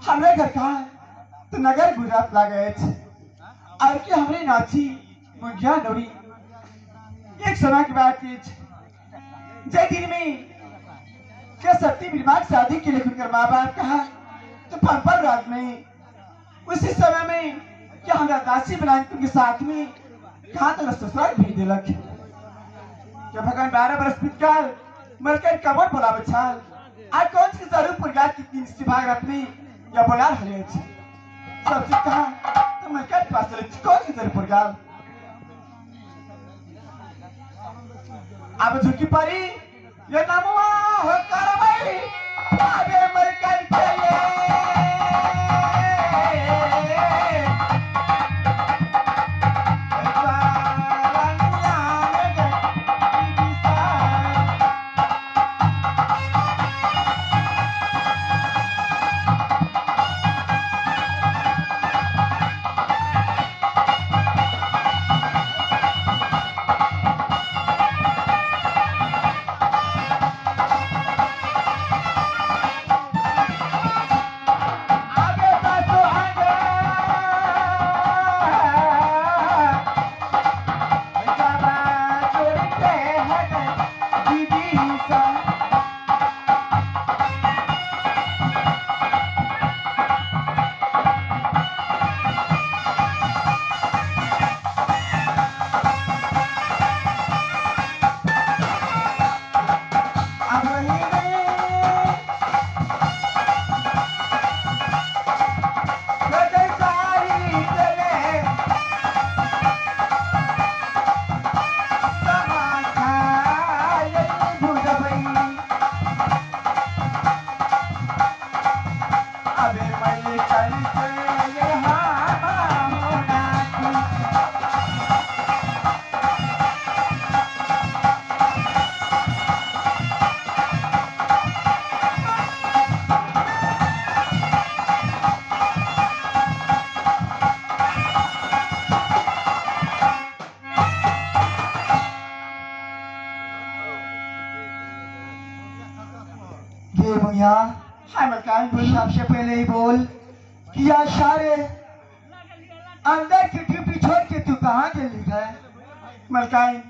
हमरे घर का तो नगर गुजरात लागे और कि हमरे नाची मुझा डोरी एक समय की बात जय दिन में क्या सत्य बीमार शादी के लिए खुदकर माँ बाप कहा तो पर रात में उसी समय में क्या हमारा दासी बनाए उनके साथ में कहा तो ससुराल भेज दिलक जब भगवान 12 बरस बीतकाल मलकर कमर बोला बचाल आज कौन सी जरूर पुरगात की तीन सिभाग रात में या बोला हले सबसे कहा तो मलकर के पास चले कौन सी जरूर पुरगाल अब झुकी परी ये नामुआ हो करवाई आगे मलकर चले भैया हाय मलकान बोल सबसे पहले ही बोल कि यार सारे अंदर की ड्यूटी छोड़ के तू कहाँ चली गए मलकान